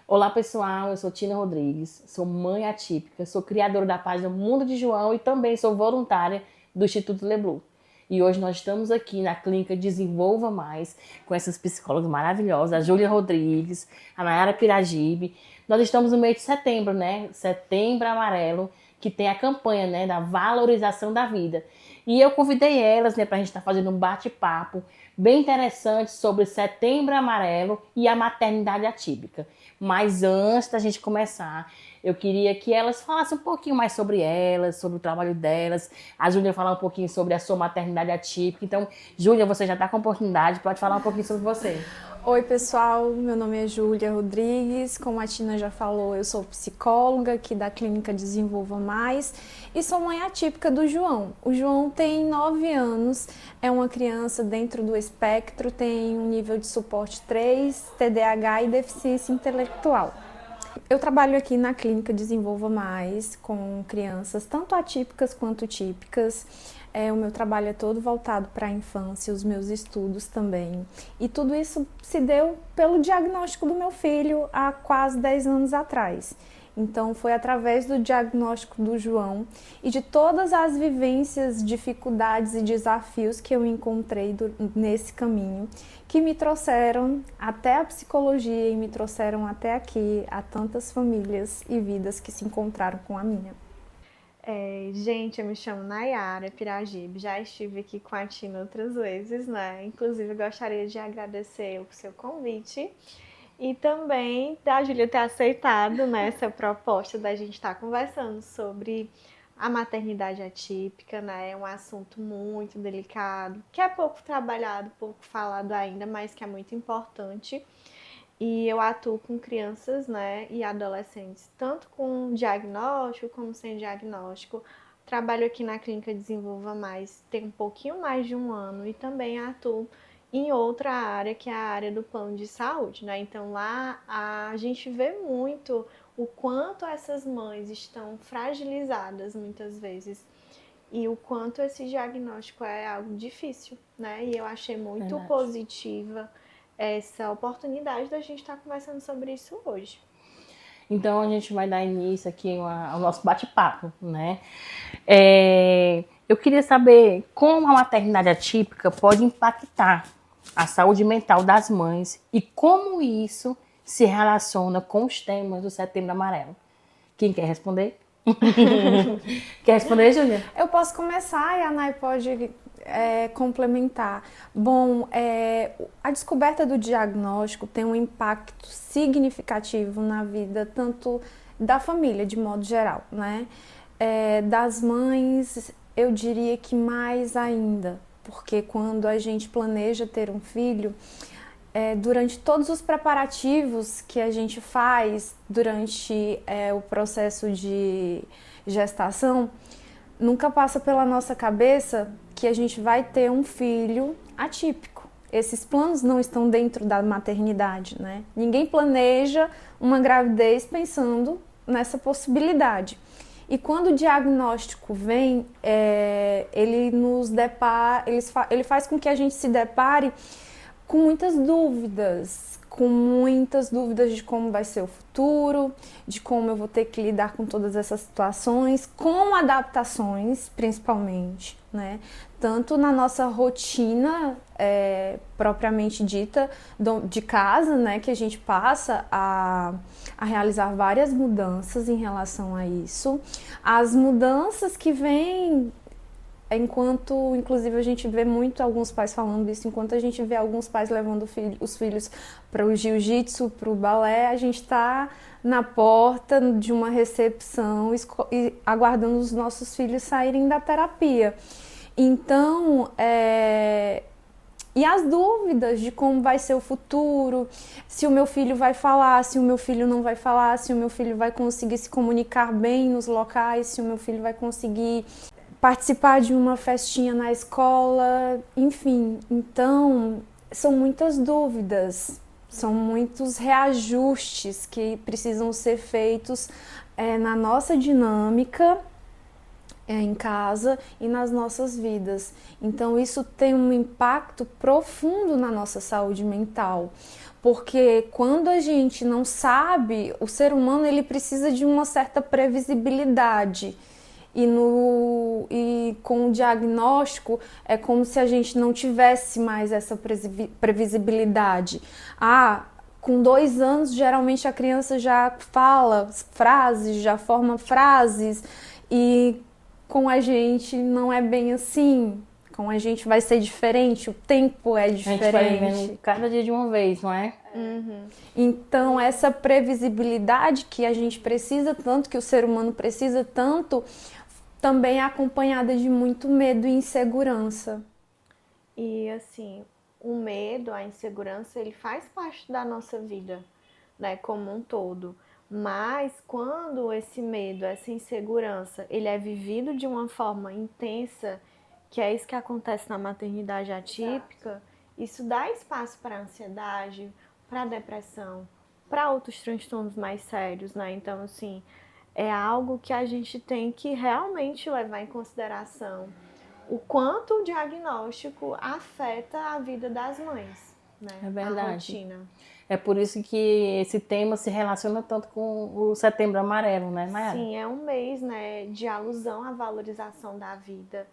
Olá pessoal, eu sou Tina Rodrigues, sou mãe atípica, sou criadora da página Mundo de João e também sou voluntária do Instituto Leblue. E hoje nós estamos aqui na clínica Desenvolva Mais com essas psicólogas maravilosas, a Júlia Rodrigues, a Nayara Piragibe. Nós estamos no mês de setembro, né? Setembro Amarelo, que tem a campanha, né, da valorização da vida. E eu convidei elas, né, para a gente estar fazendo um bate-papo bem interessante sobre Setembro Amarelo e a maternidade atípica. Mas antes da gente começar, eu queria que elas falassem um pouquinho mais sobre elas, sobre o trabalho delas. A Júlia falar um pouquinho sobre a sua maternidade atípica. Então, Júlia, você já está com a oportunidade, pode falar um pouquinho sobre você. Oi pessoal, meu nome é Júlia Rodrigues, como a Tina já falou, eu sou psicóloga aqui da Clínica Desenvolva Mais e sou mãe atípica do João. O João tem 9 anos, é uma criança dentro do espectro, tem um nível de suporte 3, TDAH e deficiência intelectual. Eu trabalho aqui na Clínica Desenvolva Mais com crianças tanto atípicas quanto típicas. O meu trabalho é todo voltado para a infância, os meus estudos também. E tudo isso se deu pelo diagnóstico do meu filho há quase 10 anos atrás. Então foi através do diagnóstico do João e de todas as vivências, dificuldades e desafios que eu encontrei nesse caminho que me trouxeram até a psicologia e me trouxeram até aqui a tantas famílias e vidas que se encontraram com a minha. Gente, eu me chamo Nayara Piragibe, já estive aqui com a Tina outras vezes, né? Inclusive, gostaria de agradecer o seu convite e também da Júlia ter aceitado, né, essa proposta da gente estar conversando sobre a maternidade atípica, né? É um assunto muito delicado, que é pouco trabalhado, pouco falado ainda, mas que é muito importante. E eu atuo com crianças, né, e adolescentes, tanto com diagnóstico como sem diagnóstico. Trabalho aqui na Clínica Desenvolva Mais tem um pouquinho mais de um ano e também atuo em outra área, que é a área do plano de saúde, né? Então lá a gente vê muito o quanto essas mães estão fragilizadas muitas vezes e o quanto esse diagnóstico é algo difícil, né? E eu achei muito Verdade. positiva essa oportunidade da gente estar conversando sobre isso hoje. Então a gente vai dar início aqui ao nosso bate-papo, né? Eu queria saber como a maternidade atípica pode impactar a saúde mental das mães e como isso se relaciona com os temas do Setembro Amarelo. Quem quer responder? Quer responder, Júlia? Eu posso começar e a Nay pode complementar. Bom, a descoberta do diagnóstico tem um impacto significativo na vida tanto da família, de modo geral, né? Das mães, eu diria que mais ainda, porque quando a gente planeja ter um filho, durante todos os preparativos que a gente faz durante o processo de gestação, nunca passa pela nossa cabeça que a gente vai ter um filho atípico. Esses planos não estão dentro da maternidade, né? Ninguém planeja uma gravidez pensando nessa possibilidade. E quando o diagnóstico vem, ele faz com que a gente se depare com muitas dúvidas de como vai ser o futuro, de como eu vou ter que lidar com todas essas situações, com adaptações principalmente, né? Tanto na nossa rotina propriamente dita de casa, né? Que a gente passa a realizar várias mudanças em relação a isso. As mudanças que vêm enquanto, inclusive, a gente vê muito alguns pais falando isso, enquanto a gente vê alguns pais levando os filhos para o jiu-jitsu, para o balé, a gente está na porta de uma recepção e aguardando os nossos filhos saírem da terapia. Então, e as dúvidas de como vai ser o futuro, se o meu filho vai falar, se o meu filho não vai falar, se o meu filho vai conseguir se comunicar bem nos locais, se o meu filho vai conseguir participar de uma festinha na escola, enfim. Então, são muitas dúvidas, são muitos reajustes que precisam ser feitos na nossa dinâmica em casa e nas nossas vidas. Então, isso tem um impacto profundo na nossa saúde mental, Porque quando a gente não sabe, o ser humano ele precisa de uma certa previsibilidade. E com o diagnóstico é como se a gente não tivesse mais essa previsibilidade. Com 2 anos, geralmente a criança já fala frases, já forma frases, e com a gente não é bem assim. Com a gente vai ser diferente, o tempo é diferente. A gente vai vivendo cada dia de uma vez, não é? Uhum. Então, essa previsibilidade que a gente precisa tanto, que o ser humano precisa tanto, também é acompanhada de muito medo e insegurança. E assim, o medo, a insegurança, ele faz parte da nossa vida, né, como um todo. Mas quando esse medo, essa insegurança, ele é vivido de uma forma intensa, que é isso que acontece na maternidade atípica, isso dá espaço para ansiedade, para depressão, para outros transtornos mais sérios, né? Então, assim, é algo que a gente tem que realmente levar em consideração o quanto o diagnóstico afeta a vida das mães, né? É verdade. A rotina. É por isso que esse tema se relaciona tanto com o Setembro Amarelo, né, Mayara? Sim, é um mês, né, de alusão à valorização da vida.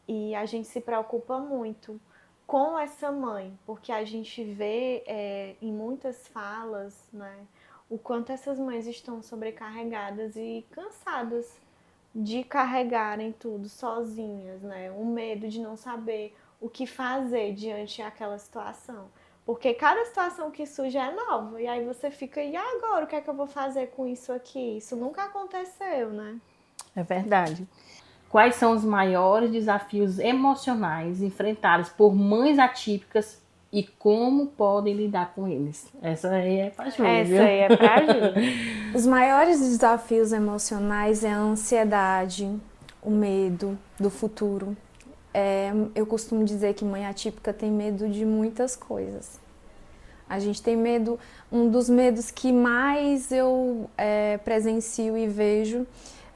E a gente se preocupa muito com essa mãe, porque a gente vê em muitas falas, né, o quanto essas mães estão sobrecarregadas e cansadas de carregarem tudo sozinhas, né? O medo de não saber o que fazer diante daquela situação. Porque cada situação que surge é nova, e aí você fica, e agora, o que é que eu vou fazer com isso aqui? Isso nunca aconteceu, né? É verdade. Quais são os maiores desafios emocionais enfrentados por mães atípicas e como podem lidar com eles? Essa aí é pra Júlia, viu? Essa aí é pra Júlia. Os maiores desafios emocionais é a ansiedade, o medo do futuro. Eu costumo dizer que mãe atípica tem medo de muitas coisas. A gente tem medo, um dos medos que mais eu presencio e vejo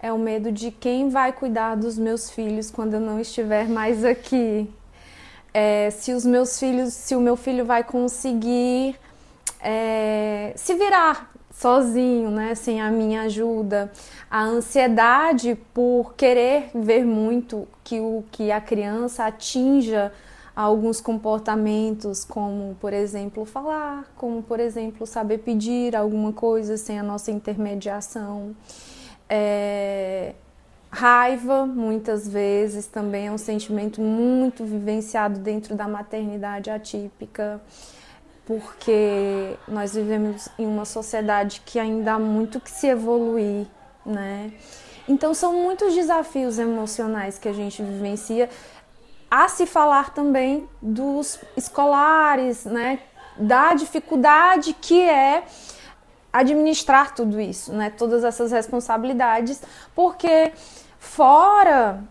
é o medo de quem vai cuidar dos meus filhos quando eu não estiver mais aqui. Se o meu filho vai conseguir se virar sozinho, né, sem a minha ajuda. A ansiedade por querer ver muito que a criança atinja alguns comportamentos, como, por exemplo, falar, como, por exemplo, saber pedir alguma coisa sem a nossa intermediação. Raiva, muitas vezes, também é um sentimento muito vivenciado dentro da maternidade atípica, porque nós vivemos em uma sociedade que ainda há muito que se evoluir, né? Então são muitos desafios emocionais que a gente vivencia, a se falar também dos escolares, né? Da dificuldade que é administrar tudo isso, né? Todas essas responsabilidades, porque fora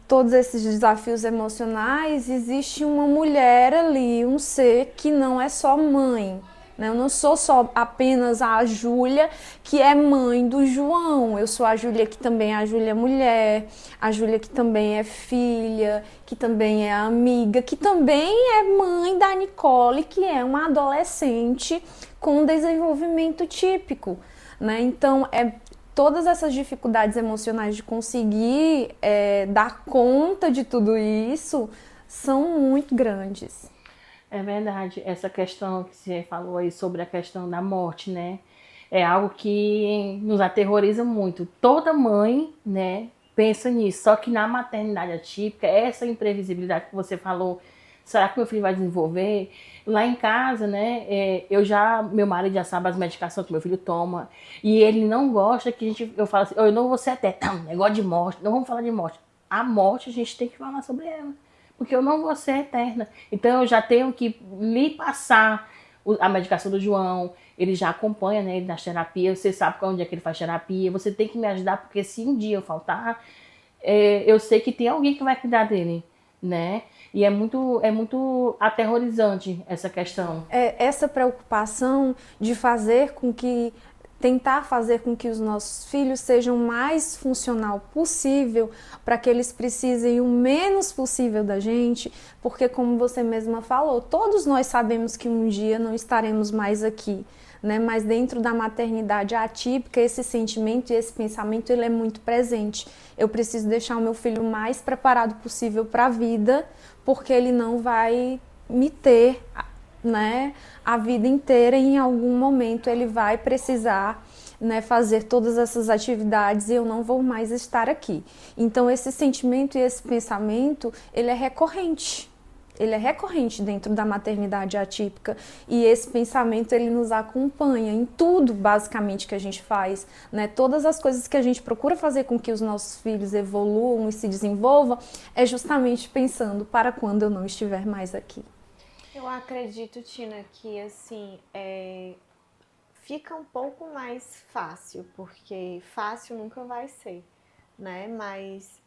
todos esses desafios emocionais, existe uma mulher ali, um ser que não é só mãe, né? Eu não sou só apenas a Júlia, que é mãe do João. Eu sou a Júlia que também é a Júlia mulher, a Júlia que também é filha, que também é amiga, que também é mãe da Nicole, que é uma adolescente com desenvolvimento típico, né? Então, todas essas dificuldades emocionais de conseguir dar conta de tudo isso são muito grandes. É verdade, essa questão que você falou aí sobre a questão da morte, né? É algo que nos aterroriza muito. Toda mãe, né, pensa nisso, só que na maternidade atípica, essa imprevisibilidade que você falou, será que meu filho vai desenvolver? Lá em casa, né, meu marido já sabe as medicações que meu filho toma, e ele não gosta que eu falo assim, eu não vou ser eterna, não, negócio de morte, não vamos falar de morte. A morte a gente tem que falar sobre ela, porque eu não vou ser eterna. Então eu já tenho que lhe passar a medicação do João, ele já acompanha, né, ele nas terapias, você sabe onde é que ele faz terapia, você tem que me ajudar, porque se um dia eu faltar, eu sei que tem alguém que vai cuidar dele, né? E é muito aterrorizante essa questão. Essa preocupação de fazer com que tentar fazer com que os nossos filhos sejam o mais funcional possível, para que eles precisem o menos possível da gente, porque como você mesma falou, todos nós sabemos que um dia não estaremos mais aqui, né? Mas dentro da maternidade atípica, esse sentimento e esse pensamento, ele é muito presente. Eu preciso deixar o meu filho o mais preparado possível para a vida, porque ele não vai me ter, né, a vida inteira, e em algum momento ele vai precisar, né, fazer todas essas atividades e eu não vou mais estar aqui. Então esse sentimento e esse pensamento, ele é recorrente. Ele é recorrente dentro da maternidade atípica, e esse pensamento ele nos acompanha em tudo basicamente que a gente faz, né? Todas as coisas que a gente procura fazer com que os nossos filhos evoluam e se desenvolvam é justamente pensando para quando eu não estiver mais aqui. Eu acredito, Tina, que assim, fica um pouco mais fácil, porque fácil nunca vai ser, né? Mas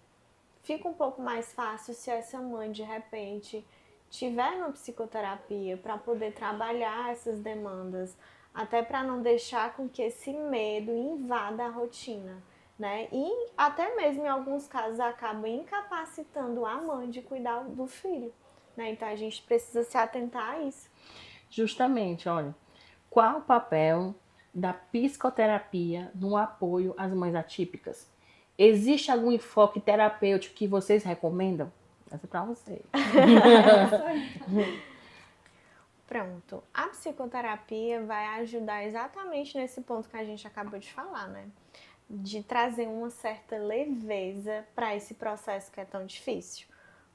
fica um pouco mais fácil se essa mãe, de repente, tiver uma psicoterapia para poder trabalhar essas demandas, até para não deixar com que esse medo invada a rotina, né? E até mesmo em alguns casos acaba incapacitando a mãe de cuidar do filho. Então a gente precisa se atentar a isso. Justamente, olha, qual o papel da psicoterapia no apoio às mães atípicas? Existe algum enfoque terapêutico que vocês recomendam? Essa é para vocês. Pronto. A psicoterapia vai ajudar exatamente nesse ponto que a gente acabou de falar, né? De trazer uma certa leveza para esse processo que é tão difícil.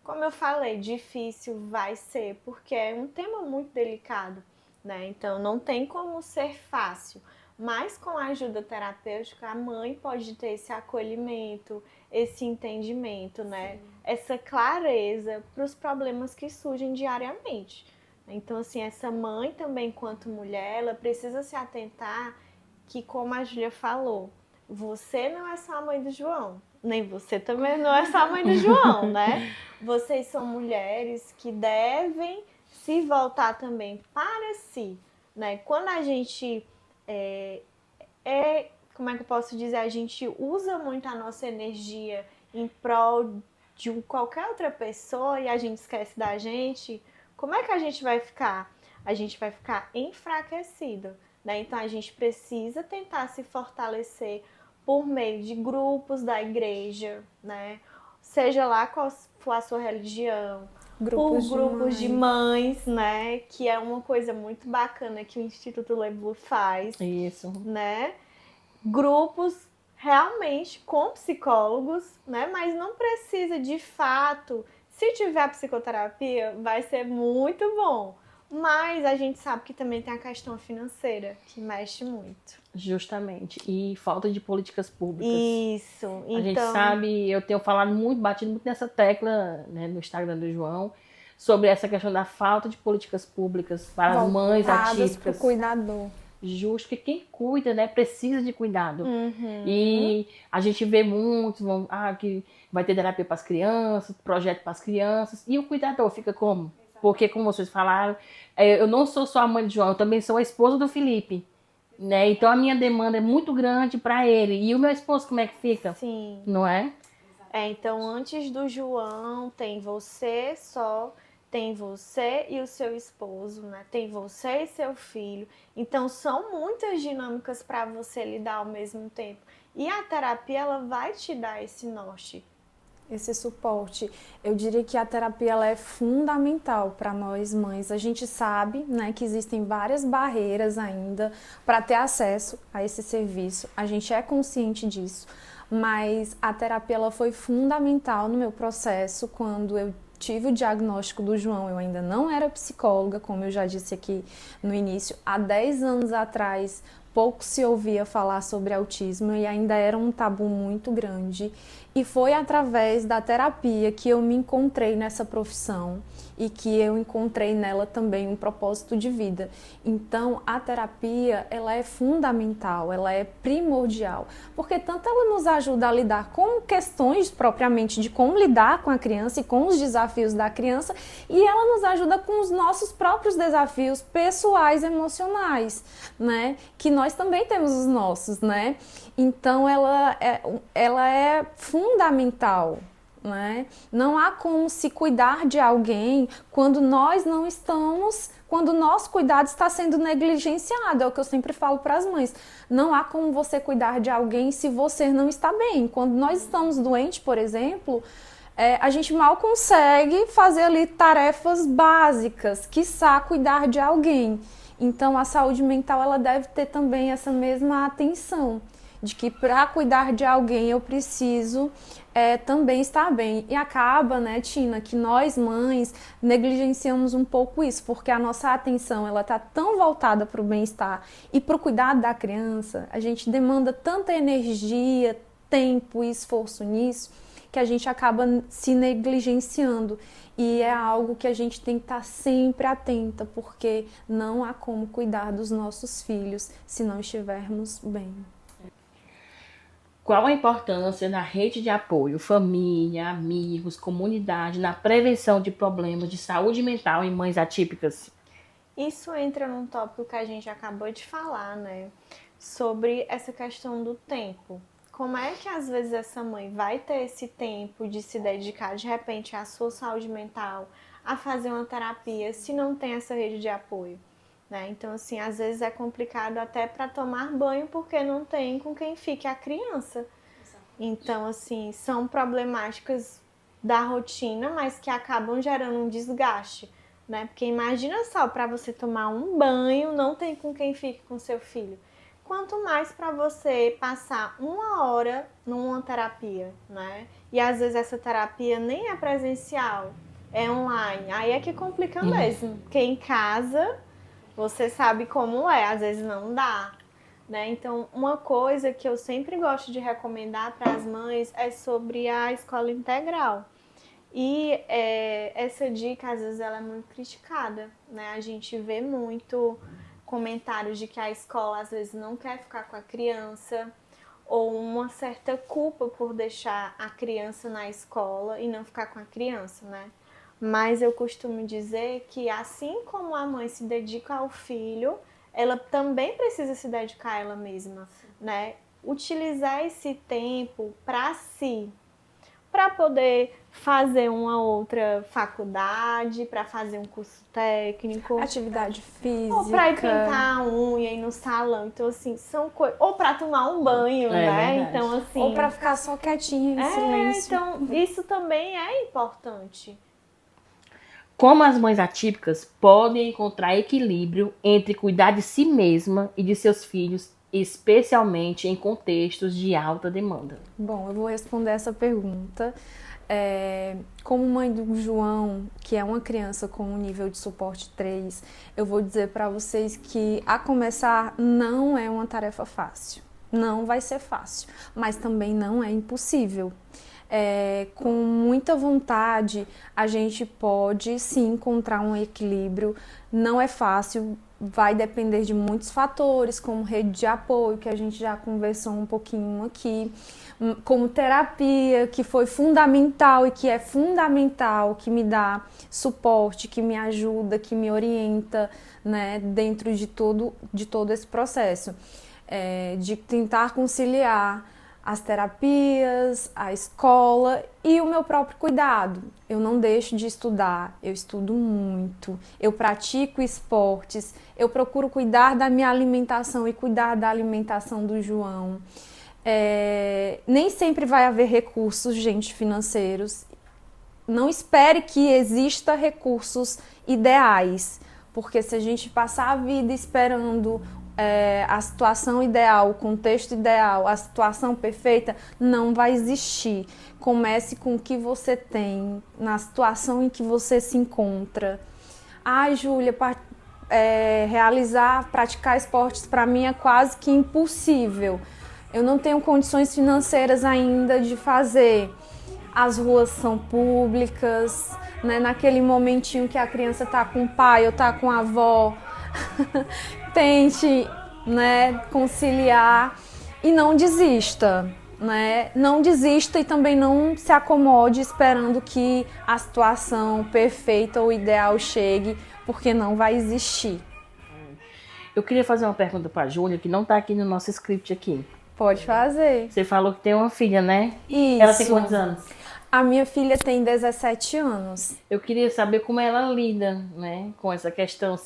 Como eu falei, difícil vai ser, porque é um tema muito delicado, né? Então não tem como ser fácil. Mas com a ajuda terapêutica, a mãe pode ter esse acolhimento, esse entendimento, né? Sim. Essa clareza para os problemas que surgem diariamente. Então, assim, essa mãe também, enquanto mulher, ela precisa se atentar que, como a Júlia falou, você não é só a mãe do João, nem você também não é só a mãe do João, né? Vocês são mulheres que devem se voltar também para si, né? Quando a gente como é que eu posso dizer? A gente usa muito a nossa energia em prol de qualquer outra pessoa e a gente esquece da gente, como é que a gente vai ficar? A gente vai ficar enfraquecido, né? Então a gente precisa tentar se fortalecer por meio de grupos da igreja, né? Seja lá qual for a sua religião, grupos de mães, né? Que é uma coisa muito bacana que o Instituto Leblu faz. Isso. Né? Grupos realmente com psicólogos, né? Mas não precisa de fato. Se tiver psicoterapia, vai ser muito bom. Mas a gente sabe que também tem a questão financeira, que mexe muito. Justamente. E falta de políticas públicas. Isso. A gente sabe, eu tenho falado muito, batido muito nessa tecla, né, no Instagram do João, sobre essa questão da falta de políticas públicas para as mães atípicas. Para o cuidador. Justo, que quem cuida, né, precisa de cuidado. Uhum. E a gente vê muitos, que vai ter terapia para as crianças, projeto para as crianças, e o cuidador fica como? Porque, como vocês falaram, eu não sou só a mãe de João, eu também sou a esposa do Felipe, né? Então a minha demanda é muito grande para ele. E o meu esposo, como é que fica? Sim. Não é? Então antes do João, tem você só, tem você e o seu esposo, né? Tem você e seu filho. Então são muitas dinâmicas para você lidar ao mesmo tempo. E a terapia, ela vai te dar esse norte. Esse suporte. Eu diria que a terapia ela é fundamental para nós mães. A gente sabe, né, que existem várias barreiras ainda para ter acesso a esse serviço. A gente é consciente disso, mas a terapia ela foi fundamental no meu processo. Quando eu tive o diagnóstico do João, eu ainda não era psicóloga, como eu já disse aqui no início. Há 10 anos atrás, pouco se ouvia falar sobre autismo e ainda era um tabu muito grande. E foi através da terapia que eu me encontrei nessa profissão e que eu encontrei nela também um propósito de vida. Então, a terapia, ela é fundamental, ela é primordial, porque tanto ela nos ajuda a lidar com questões propriamente de como lidar com a criança e com os desafios da criança, e ela nos ajuda com os nossos próprios desafios pessoais, emocionais, né? Que nós também temos os nossos, né? Então, ela é fundamental. Né? Não há como se cuidar de alguém quando nós não estamos, quando o nosso cuidado está sendo negligenciado, é o que eu sempre falo para as mães. Não há como você cuidar de alguém se você não está bem. Quando nós estamos doentes, por exemplo, a gente mal consegue fazer ali tarefas básicas, quiçá cuidar de alguém. Então a saúde mental ela deve ter também essa mesma atenção, de que para cuidar de alguém eu preciso também estar bem. E acaba, né, Tina, que nós mães negligenciamos um pouco isso, porque a nossa atenção ela está tão voltada para o bem-estar e para o cuidado da criança, a gente demanda tanta energia, tempo e esforço nisso, que a gente acaba se negligenciando. E é algo que a gente tem que estar sempre atenta, porque não há como cuidar dos nossos filhos se não estivermos bem. Qual a importância da rede de apoio, família, amigos, comunidade, na prevenção de problemas de saúde mental em mães atípicas? Isso entra num tópico que a gente acabou de falar, né? Sobre essa questão do tempo. Como é que às vezes essa mãe vai ter esse tempo de se dedicar de repente à sua saúde mental, a fazer uma terapia, se não tem essa rede de apoio? Né? Então, assim, às vezes é complicado até para tomar banho porque não tem com quem fique a criança. Então, assim, são problemáticas da rotina, mas que acabam gerando um desgaste, né? Porque imagina só, para você tomar um banho, não tem com quem fique com seu filho. Quanto mais para você passar 1 hora numa terapia, né? E às vezes essa terapia nem é presencial, é online. Aí é que complica mesmo, porque em casa você sabe como é, às vezes não dá, né? Então, uma coisa que eu sempre gosto de recomendar para as mães é sobre a escola integral. E essa dica, às vezes, ela é muito criticada, né? A gente vê muito comentários de que a escola, às vezes, não quer ficar com a criança, ou uma certa culpa por deixar a criança na escola e não ficar com a criança, né? Mas eu costumo dizer que assim como a mãe se dedica ao filho, ela também precisa se dedicar a ela mesma, né? Utilizar esse tempo para si, para poder fazer uma outra faculdade, para fazer um curso técnico, Atividade física, ou para ir pintar a unha, ir no salão. Então, assim, são coisas. Ou para tomar um banho, né? Verdade. Então, assim. ou para ficar só quietinha em silêncio. Então, isso também é importante. Como as mães atípicas podem encontrar equilíbrio entre cuidar de si mesma e de seus filhos, especialmente em contextos de alta demanda? Bom, eu vou responder essa pergunta. Como mãe do João, que é uma criança com um nível de suporte 3, eu vou dizer para vocês que, a começar, não é uma tarefa fácil. Não vai ser fácil, mas também não é impossível. Com muita vontade, a gente pode sim encontrar um equilíbrio. Não é fácil, vai depender de muitos fatores, como rede de apoio, que a gente já conversou um pouquinho aqui, como terapia, que foi fundamental e que é fundamental, que me dá suporte, que me ajuda, que me orienta, né, dentro de todo esse processo, de tentar conciliar as terapias, a escola e o meu próprio cuidado. Eu não deixo de estudar, eu estudo muito, eu pratico esportes, eu procuro cuidar da minha alimentação e cuidar da alimentação do João. Nem sempre vai haver recursos, gente, financeiros. Não espere que exista recursos ideais, porque se a gente passar a vida esperando a situação ideal, o contexto ideal, a situação perfeita, não vai existir. Comece com o que você tem, na situação em que você se encontra. Ai, Júlia, praticar esportes para mim é quase que impossível. Eu não tenho condições financeiras ainda de fazer. As ruas são públicas, né? Naquele momentinho que a criança está com o pai ou está com a avó, tente, né, conciliar e não desista, né? Não desista e também não se acomode esperando que a situação perfeita ou ideal chegue, porque não vai existir. Eu queria fazer uma pergunta para a Júlia, que não está aqui no nosso script aqui. Pode fazer. Você falou que tem uma filha, né? Isso. Ela tem quantos anos? A minha filha tem 17 anos. Eu queria saber como ela lida, né, com essa questão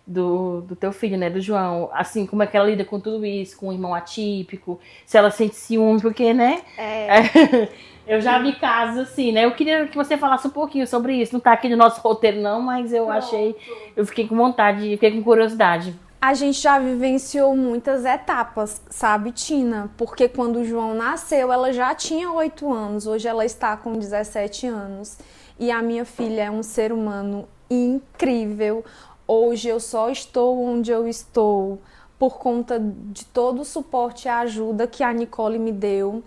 do teu filho, né, do João. Assim, como é que ela lida com tudo isso, com um irmão atípico, se ela sente ciúme, porque, né? Eu já vi casos assim, né? Eu queria que você falasse um pouquinho sobre isso. Não tá aqui no nosso roteiro, não, mas eu eu fiquei com vontade, fiquei com curiosidade. A gente já vivenciou muitas etapas, sabe, Tina? Porque quando o João nasceu, ela já tinha 8 anos. Hoje ela está com 17 anos. E a minha filha é um ser humano incrível. Hoje eu só estou onde eu estou por conta de todo o suporte e ajuda que a Nicole me deu.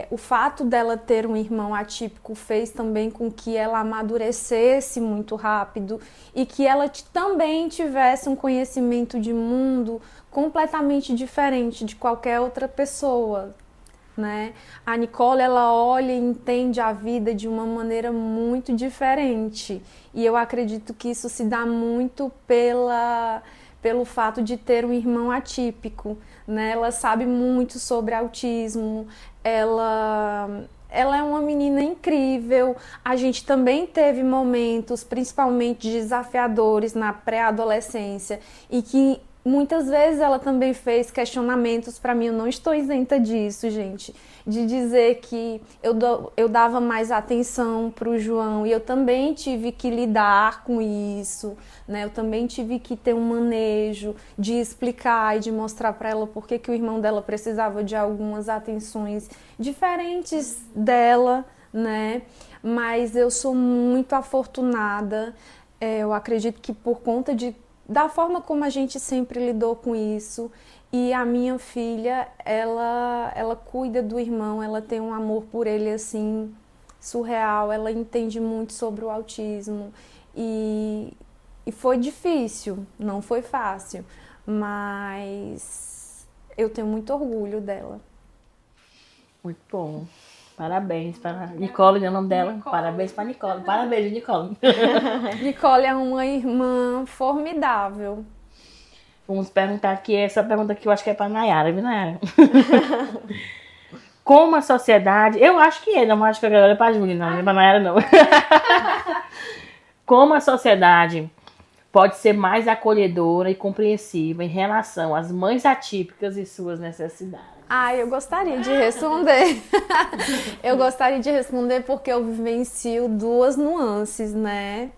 O fato dela ter um irmão atípico fez também com que ela amadurecesse muito rápido e que ela também tivesse um conhecimento de mundo completamente diferente de qualquer outra pessoa, né? A Nicole, ela olha e entende a vida de uma maneira muito diferente e eu acredito que isso se dá muito pelo fato de ter um irmão atípico, né? Ela sabe muito sobre autismo, ela é uma menina incrível. A gente também teve momentos, principalmente desafiadores na pré-adolescência, e que muitas vezes ela também fez questionamentos para mim. Eu não estou isenta disso, gente, de dizer que eu dava mais atenção para o João e eu também tive que lidar com isso, né? Eu também tive que ter um manejo de explicar e de mostrar para ela por que o irmão dela precisava de algumas atenções diferentes dela, né? Mas eu sou muito afortunada, eu acredito que por conta da forma como a gente sempre lidou com isso. E a minha filha, ela cuida do irmão, ela tem um amor por ele assim surreal, ela entende muito sobre o autismo e foi difícil, não foi fácil, mas eu tenho muito orgulho dela. Muito bom. Parabéns para Nicole, é o nome dela. Nicole. Parabéns para Nicole. Parabéns, Nicole. Nicole é uma irmã formidável. Vamos perguntar aqui, essa pergunta que eu acho que é para Nayara, viu, Nayara? Como a sociedade... Eu acho que é, não acho que agora é para a Júlia, não é para Nayara, não. Como a sociedade pode ser mais acolhedora e compreensiva em relação às mães atípicas e suas necessidades? Eu gostaria de responder. Eu gostaria de responder porque eu vivencio duas nuances, né?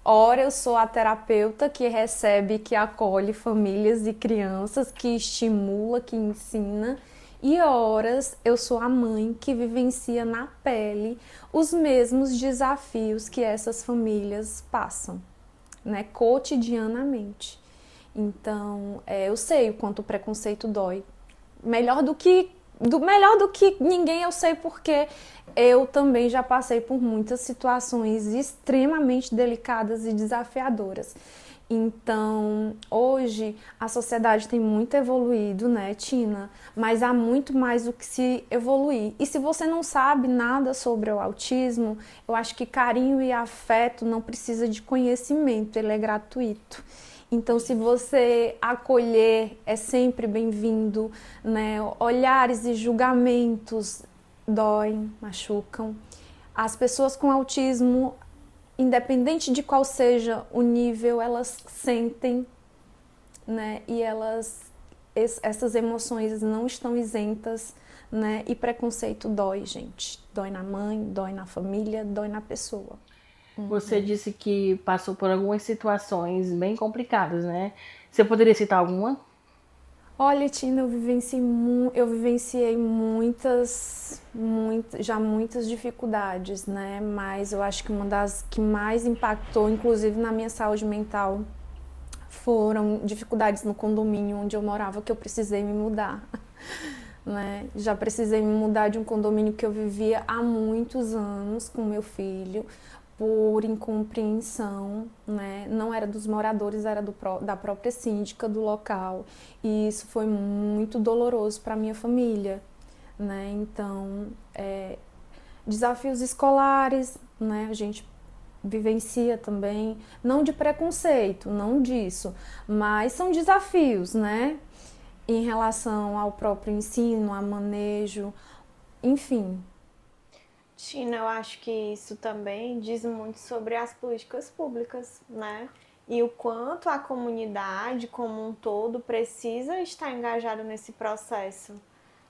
Ora, eu sou a terapeuta que recebe, que acolhe famílias e crianças, que estimula, que ensina. E horas, eu sou a mãe que vivencia na pele os mesmos desafios que essas famílias passam, né? Cotidianamente. Então, eu sei o quanto o preconceito dói. Melhor do que ninguém eu sei, porque eu também já passei por muitas situações extremamente delicadas e desafiadoras. Então, hoje a sociedade tem muito evoluído, né, Tina? Mas há muito mais o que se evoluir. E se você não sabe nada sobre o autismo, eu acho que carinho e afeto não precisa de conhecimento, ele é gratuito. Então, se você acolher, é sempre bem-vindo, né? Olhares e julgamentos doem, machucam. As pessoas com autismo, independente de qual seja o nível, elas sentem, né? E essas emoções não estão isentas, né? E preconceito dói, gente. Dói na mãe, dói na família, dói na pessoa. Você disse que passou por algumas situações bem complicadas, né? Você poderia citar alguma? Olha, Tina, eu vivenciei muitas dificuldades, né? Mas eu acho que uma das que mais impactou, inclusive na minha saúde mental, foram dificuldades no condomínio onde eu morava que eu precisei me mudar. Né? Já precisei me mudar de um condomínio que eu vivia há muitos anos com meu filho, por incompreensão, né? Não era dos moradores, era da própria síndica do local. E isso foi muito doloroso para a minha família. Né? Então, desafios escolares, né? A gente vivencia também, não de preconceito, não disso, mas são desafios, né? Em relação ao próprio ensino, a manejo, enfim. Tina, eu acho que isso também diz muito sobre as políticas públicas, né? E o quanto a comunidade como um todo precisa estar engajada nesse processo,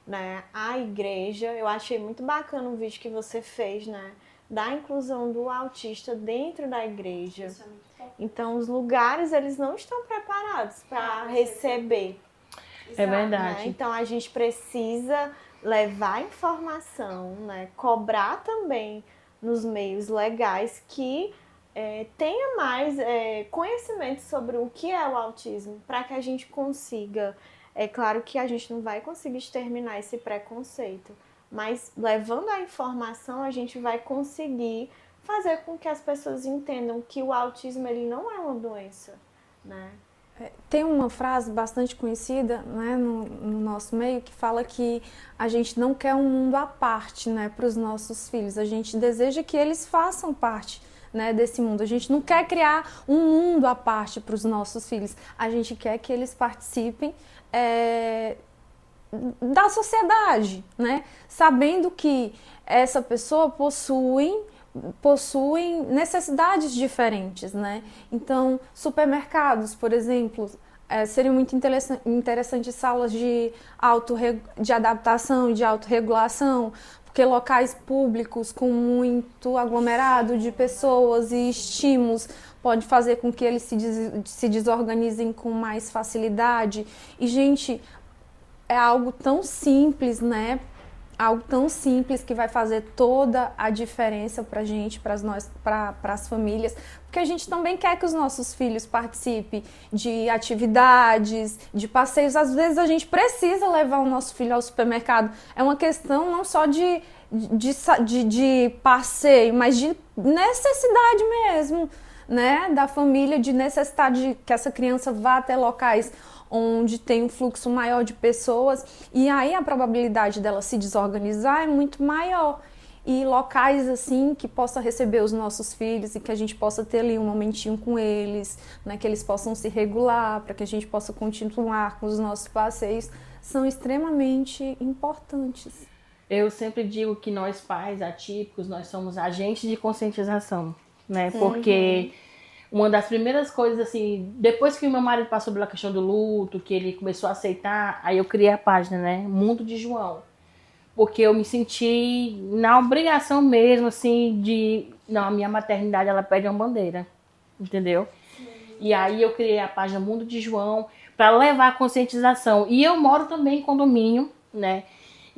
né? A igreja, eu achei muito bacana o vídeo que você fez, né? Da inclusão do autista dentro da igreja. Isso é muito bom. Então, os lugares, eles não estão preparados para receber. É verdade. Né? Então, a gente precisa levar informação, né? Cobrar também nos meios legais que tenha mais conhecimento sobre o que é o autismo, para que a gente consiga. É claro que a gente não vai conseguir exterminar esse preconceito, mas levando a informação, a gente vai conseguir fazer com que as pessoas entendam que o autismo ele não é uma doença, né? Tem uma frase bastante conhecida, né, no nosso meio que fala que a gente não quer um mundo à parte, né, para os nossos filhos. A gente deseja que eles façam parte, né, desse mundo. A gente não quer criar um mundo à parte para os nossos filhos. A gente quer que eles participem da sociedade, né, sabendo que essa pessoa possuem necessidades diferentes, né? Então, supermercados, por exemplo, seriam muito interessantes salas de adaptação e de autorregulação, porque locais públicos com muito aglomerado de pessoas e estímulos pode fazer com que eles se desorganizem com mais facilidade. E, gente, é algo tão simples, né? Algo tão simples que vai fazer toda a diferença pra gente, para as famílias, porque a gente também quer que os nossos filhos participem de atividades, de passeios. Às vezes a gente precisa levar o nosso filho ao supermercado. É uma questão não só de passeio, mas de necessidade mesmo, né? Da família, de necessidade de que essa criança vá até locais onde tem um fluxo maior de pessoas, e aí a probabilidade dela se desorganizar é muito maior. E locais assim que possa receber os nossos filhos e que a gente possa ter ali um momentinho com eles, né, que eles possam se regular, para que a gente possa continuar com os nossos passeios, são extremamente importantes. Eu sempre digo que nós pais atípicos, nós somos agentes de conscientização, né? Porque uma das primeiras coisas, assim, depois que o meu marido passou pela questão do luto, que ele começou a aceitar, aí eu criei a página, né? Mundo de João. Porque eu me senti na obrigação mesmo, assim, não, a minha maternidade, ela pede uma bandeira, entendeu? Sim. E aí eu criei a página Mundo de João para levar a conscientização. E eu moro também em condomínio, né?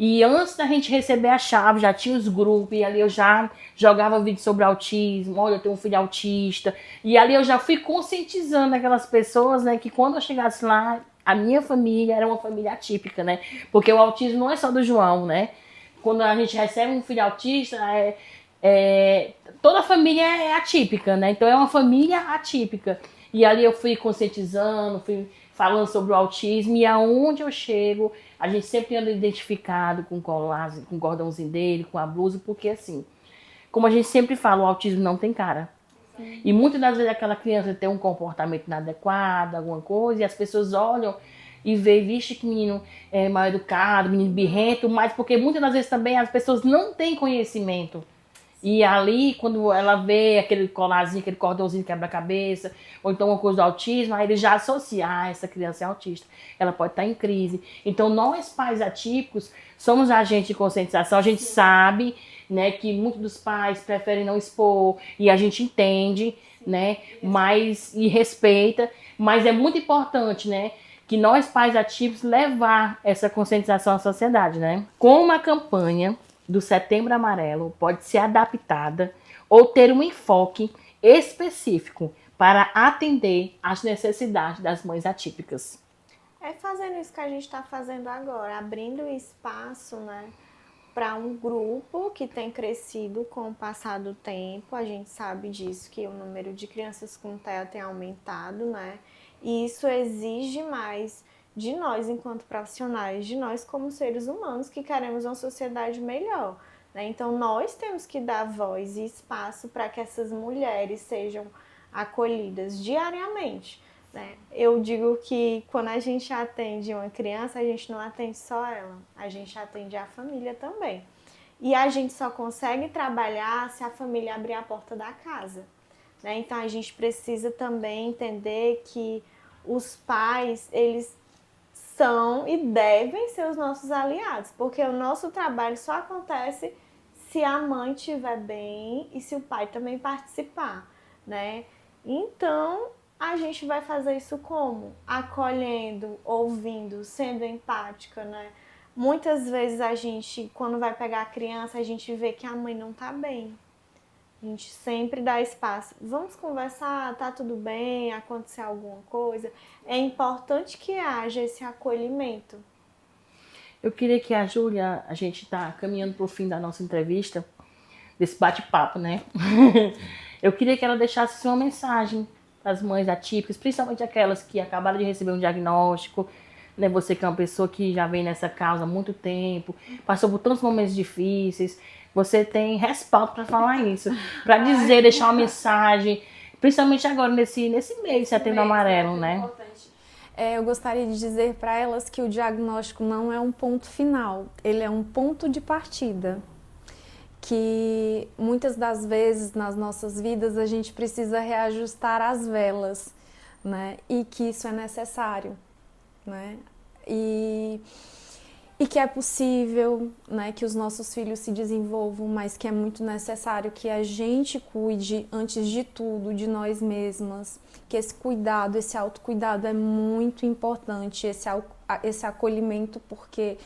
E antes da gente receber a chave, já tinha os grupos, e ali eu já jogava vídeo sobre autismo, olha, eu tenho um filho autista. E ali eu já fui conscientizando aquelas pessoas, né, que quando eu chegasse lá, a minha família era uma família atípica, né? Porque o autismo não é só do João, né? Quando a gente recebe um filho autista, toda a família é atípica, né? Então é uma família atípica. E ali eu fui conscientizando, fui falando sobre o autismo, e aonde eu chego, a gente sempre anda identificado com o colarzinho, com o cordãozinho dele, com a blusa, porque assim, como a gente sempre fala, o autismo não tem cara. Sim. E muitas das vezes aquela criança tem um comportamento inadequado, alguma coisa, e as pessoas olham e veem, vixe, que menino mal educado, menino birrento, mas porque muitas das vezes também as pessoas não têm conhecimento. E ali, quando ela vê aquele colarzinho, aquele cordãozinho quebra-cabeça, ou então uma coisa do autismo, aí ele já associa, essa criança é autista, ela pode estar em crise. Então, nós, pais atípicos, somos agentes de conscientização, a gente sabe, né, que muitos dos pais preferem não expor, e a gente entende, né, e respeita, mas é muito importante, né, que nós, pais atípicos, levar essa conscientização à sociedade, né. Com uma campanha do Setembro Amarelo pode ser adaptada ou ter um enfoque específico para atender às necessidades das mães atípicas? É fazendo isso que a gente está fazendo agora, abrindo espaço, né, para um grupo que tem crescido com o passar do tempo. A gente sabe disso, que o número de crianças com TEA tem aumentado, né? E isso exige mais de nós enquanto profissionais, de nós como seres humanos que queremos uma sociedade melhor, né? Então nós temos que dar voz e espaço para que essas mulheres sejam acolhidas diariamente, né? Eu digo que quando a gente atende uma criança, a gente não atende só ela, a gente atende a família também. E a gente só consegue trabalhar se a família abrir a porta da casa, né? Então a gente precisa também entender que os pais, eles são e devem ser os nossos aliados, porque o nosso trabalho só acontece se a mãe estiver bem e se o pai também participar, né? Então, a gente vai fazer isso como? Acolhendo, ouvindo, sendo empática, né? Muitas vezes a gente, quando vai pegar a criança, a gente vê que a mãe não tá bem. A gente sempre dá espaço. Vamos conversar, tá tudo bem, aconteceu alguma coisa. É importante que haja esse acolhimento. Eu queria que a Júlia, a gente está caminhando para o fim da nossa entrevista, desse bate-papo, né? Eu queria que ela deixasse uma mensagem para as mães atípicas, principalmente aquelas que acabaram de receber um diagnóstico, né? Você que é uma pessoa que já vem nessa causa há muito tempo, passou por tantos momentos difíceis, você tem respaldo para falar isso, para dizer, deixar uma mensagem, principalmente agora nesse mês de Setembro Amarelo, né? Eu gostaria de dizer para elas que o diagnóstico não é um ponto final, ele é um ponto de partida. Que muitas das vezes nas nossas vidas a gente precisa reajustar as velas, né? E que isso é necessário, né? E que é possível, né, que os nossos filhos se desenvolvam, mas que é muito necessário que a gente cuide, antes de tudo, de nós mesmas, que esse cuidado, esse autocuidado é muito importante, esse acolhimento, porque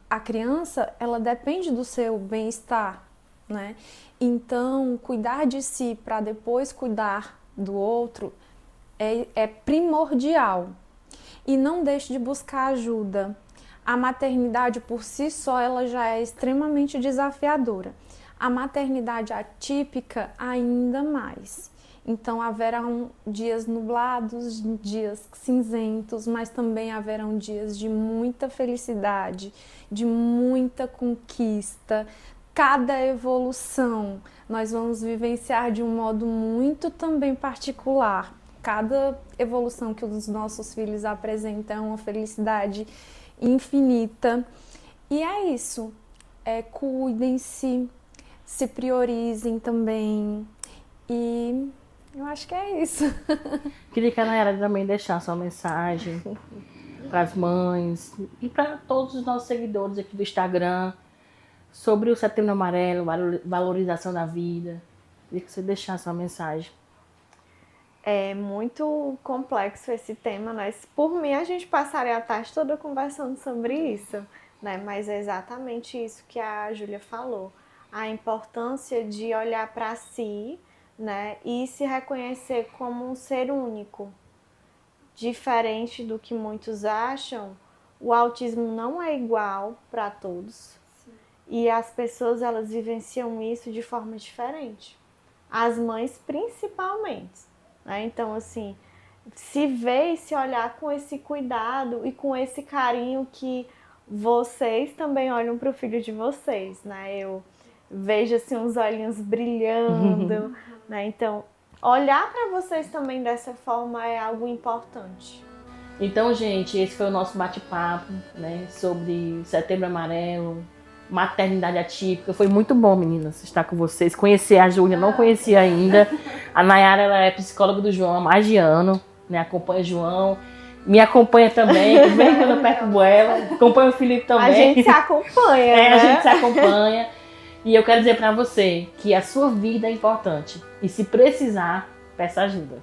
a criança, ela depende do seu bem-estar, né? Então, cuidar de si para depois cuidar do outro é primordial. E não deixe de buscar ajuda. A maternidade por si só, ela já é extremamente desafiadora. A maternidade atípica ainda mais. Então haverão dias nublados, dias cinzentos, mas também haverão dias de muita felicidade, de muita conquista. Cada evolução nós vamos vivenciar de um modo muito também particular. Cada evolução que os nossos filhos apresentam é uma felicidade infinita. E é isso. Cuidem-se, se priorizem também. E eu acho que é isso. Queria que a Nayara também deixasse uma mensagem para as mães e para todos os nossos seguidores aqui do Instagram sobre o Setembro Amarelo, valorização da vida. Queria que você deixasse uma mensagem. É muito complexo esse tema, né? Por mim, a gente passaria a tarde toda conversando sobre isso, né? Mas é exatamente isso que a Júlia falou. A importância de olhar para si, né? E se reconhecer como um ser único. Diferente do que muitos acham, o autismo não é igual para todos. Sim. E as pessoas, elas vivenciam isso de forma diferente. As mães, principalmente. Então, assim, se ver e se olhar com esse cuidado e com esse carinho que vocês também olham para o filho de vocês, né? Eu vejo, assim, uns olhinhos brilhando, né? Então, olhar para vocês também dessa forma é algo importante. Então, gente, esse foi o nosso bate-papo, né? Sobre Setembro Amarelo, maternidade atípica. Foi muito bom, meninas, estar com vocês. Conhecer a Júlia, não conhecia ainda. A Nayara, ela é psicóloga do João há mais de ano, né? Acompanha o João. Me acompanha também, que vem quando eu perco ela. Acompanha o Felipe também. A gente se acompanha, né? A gente se acompanha. E eu quero dizer pra você que a sua vida é importante. E se precisar, peça ajuda.